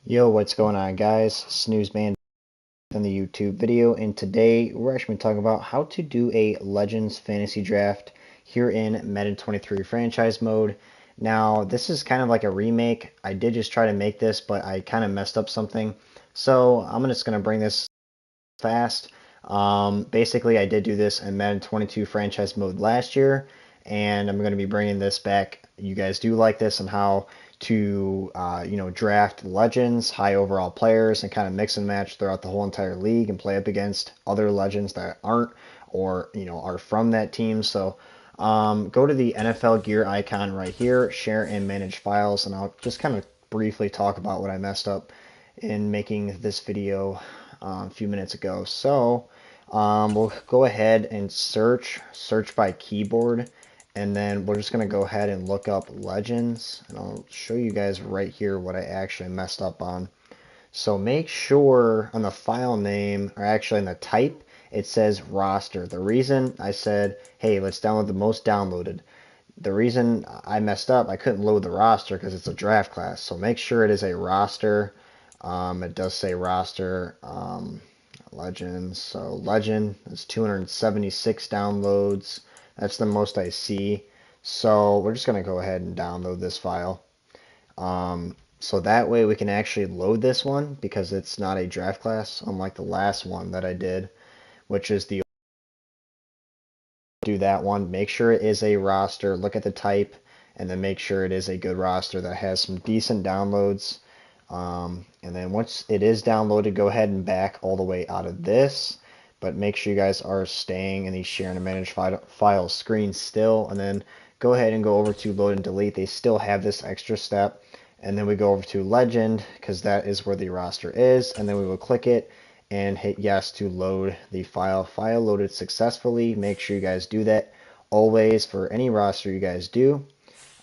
Yo, what's going on, guys? Snoozeman on the YouTube video, and today we're actually going to talk about how to do a Legends fantasy draft here in Madden 23 franchise mode. Now, this is kind of like a remake. I did just try to make this, but I kind of messed up something. So I'm just going to bring this fast. Basically, I did do this in Madden 22 franchise mode last year, and I'm going to be bringing this back. You guys do like this and how to draft legends, high overall players, and kind of mix and match throughout the whole entire league and play up against other legends that aren't or are from that team. So go to the NFL gear icon right here, share and manage files, and I'll just kind of briefly talk about what I messed up in making this video a few minutes ago. So we'll go ahead and search by keyboard, and then we're just going to go ahead and look up legends, and I'll show you guys right here what I actually messed up on. So make sure on the file name, or actually in the type, it says roster. The reason I said, hey, let's download the most downloaded. The reason I messed up, I couldn't load the roster because it's a draft class. So make sure it is a roster. It does say roster. Legends. So legend is 276 downloads. That's the most I see. So we're just going to go ahead and download this file. So that way we can actually load this one because it's not a draft class, unlike the last one that I did, which is the do that one. Make sure it is a roster. Look at the type, and then make sure it is a good roster that has some decent downloads. And then once it is downloaded, go ahead and back all the way out of this. But make sure you guys are staying in the share and manage file screen still. And then go ahead and go over to load and delete. They still have this extra step. And then we go over to legend because that is where the roster is. And then we will click it and hit yes to load the file. File loaded successfully. Make sure you guys do that always for any roster you guys do.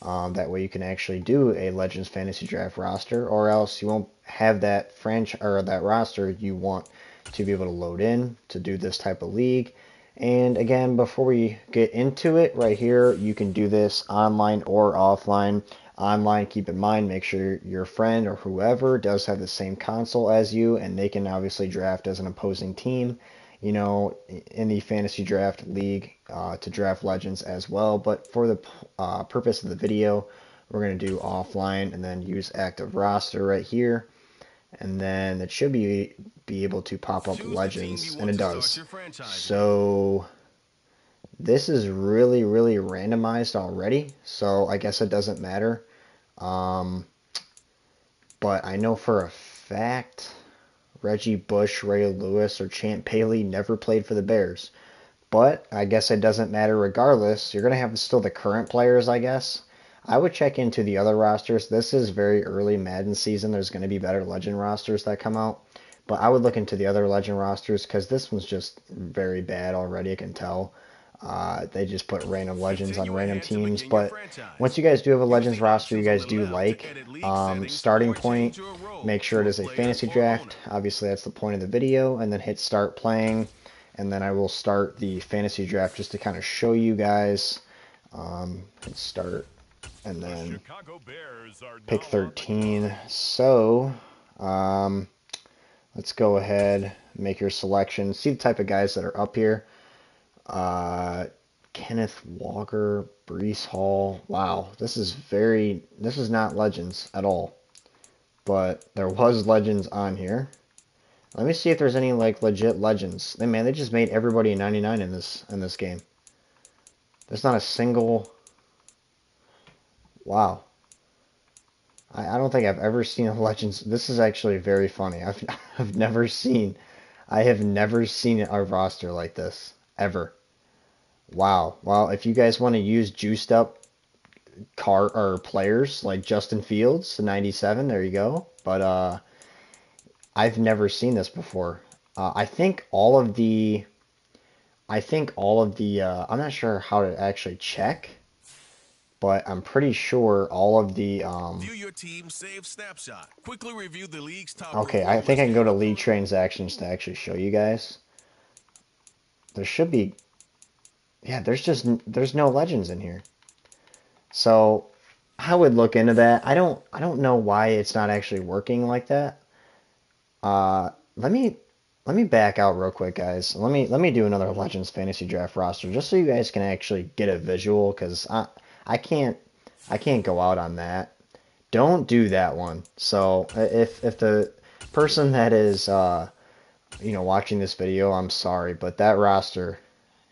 That way you can actually do a Legends Fantasy Draft roster, or else you won't have that franchise or that roster you want to be able to load in to do this type of league. And again, before we get into it, right here, you can do this online or offline. Online, keep in mind, make sure your friend or whoever does have the same console as you, and they can obviously draft as an opposing team, in the fantasy draft league to draft legends as well. But for the purpose of the video, we're going to do offline and then use active roster right here. And then it should be able to pop up legends, and it does. So this is really, really randomized already, so I guess it doesn't matter. Um, but I know for a fact Reggie Bush, Ray Lewis, or Champ Bailey never played for the Bears. But I guess it doesn't matter regardless. You're going to have still the current players, I guess. I would check into the other rosters. This is very early Madden season. There's going to be better Legend rosters that come out. But I would look into the other Legend rosters because this one's just very bad already, I can tell. They just put random legends on random teams. But once you guys do have a legends roster you guys do like, starting point, make sure it is a fantasy draft. Obviously, that's the point of the video. And then hit start playing. And then I will start the fantasy draft just to kind of show you guys. Hit start. And then pick 13. So, let's go ahead, make your selection. See the type of guys that are up here. Kenneth Walker, Brees Hall. Wow, this is not Legends at all. But there was Legends on here. Let me see if there's any like legit Legends. Man, they just made everybody a 99 in this game. There's not a single. Wow. I don't think I've ever seen a Legends. This is actually very funny. I've never seen. I have never seen a roster like this ever. Wow. Well, if you guys want to use juiced up car or players like Justin Fields, the 97, there you go. But I've never seen this before. I'm not sure how to actually check, but I'm pretty sure all of the View your team save snapshot. Quickly review the league's top okay, I think performers I can go and to look league for. transactions to actually show you guys. There should be, yeah, there's no legends in here. So I would look into that. I don't know why it's not actually working like that. Let me back out real quick, guys. Let me do another Legends Fantasy Draft roster just so you guys can actually get a visual, because I can't I can't go out on that. Don't do that one. So if the person that is watching this video, I'm sorry, but that roster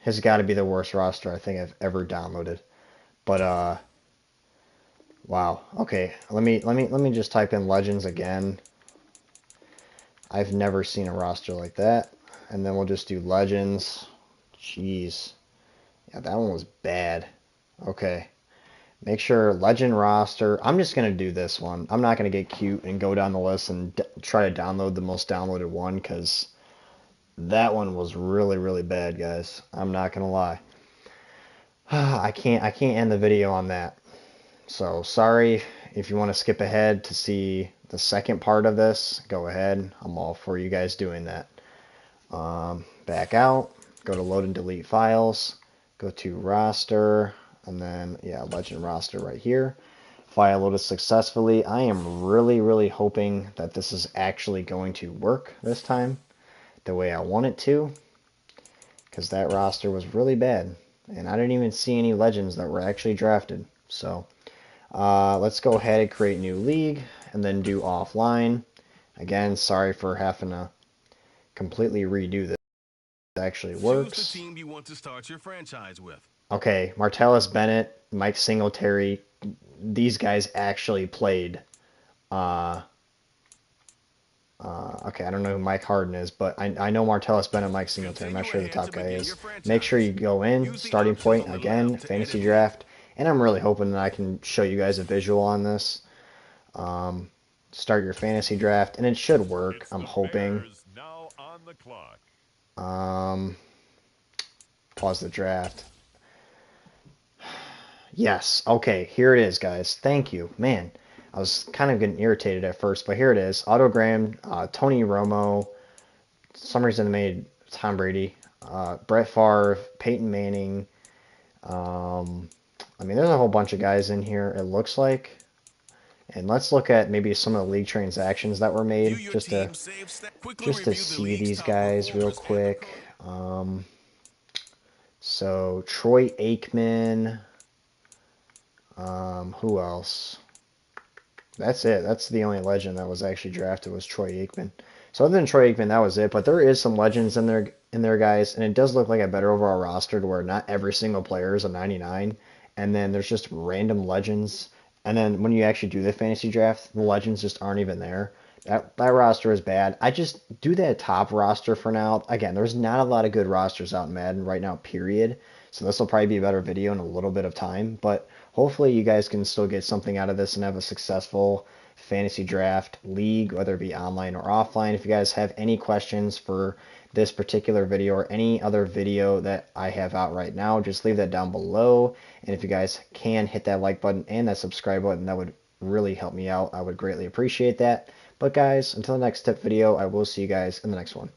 has got to be the worst roster I think I've ever downloaded. But wow. Okay, let me just type in Legends again. I've never seen a roster like that. And then we'll just do Legends. Jeez. Yeah, that one was bad. Okay. Make sure Legend roster. I'm just going to do this one. I'm not going to get cute and go down the list and try to download the most downloaded one, because that one was really, really bad, guys. I'm not going to lie. I can't end the video on that. So sorry. If you want to skip ahead to see the second part of this, go ahead. I'm all for you guys doing that. Back out, go to load and delete files, go to roster, and then, yeah, legend roster right here. File loaded successfully. I am really, really hoping that this is actually going to work this time the way I want it to, because that roster was really bad. And I didn't even see any legends that were actually drafted. So let's go ahead and create new league and then do offline. Again, sorry for having to completely redo this. It actually Choose the works. team you want to start your franchise with. Okay, Martellus Bennett, Mike Singletary, these guys actually played. Uh, okay, I don't know who Mike Harden is, but I know Martellus Bennett, Mike Singletary. I'm not Continue sure who the ahead top to guy begin is. your Make sure franchise. you go in, Use the starting options point on the again, left to fantasy edit league. draft, and I'm really hoping that I can show you guys a visual on this. Um, Start your fantasy draft, and it should work. It's I'm the hoping. Bears now on the clock. Um, Pause the draft. Yes. Okay, here it is, guys. Thank you. Man, I was kind of getting irritated at first, but here it is. Autogram, Tony Romo. For some reason they made Tom Brady, Brett Favre, Peyton Manning. Um, I mean, there's a whole bunch of guys in here, it looks like. And let's look at maybe some of the league transactions that were View made your just to team save snap. Quickly just to review the see league's these top guys real performers and the quick. current. So Troy Aikman. Who else? That's it. That's the only legend that was actually drafted, was Troy Aikman. So other than Troy Aikman, that was it. But there is some legends in there, guys, and it does look like a better overall roster to where not every single player is a 99, and then there's just random legends. And then when you actually do the fantasy draft, the legends just aren't even there. That roster is bad. I just do that top roster for now. Again, there's not a lot of good rosters out in Madden right now, period. So this will probably be a better video in a little bit of time. But hopefully you guys can still get something out of this and have a successful fantasy draft league, whether it be online or offline. If you guys have any questions for this particular video or any other video that I have out right now, just leave that down below. And if you guys can hit that like button and that subscribe button, that would really help me out. I would greatly appreciate that. But guys, until the next tip video, I will see you guys in the next one.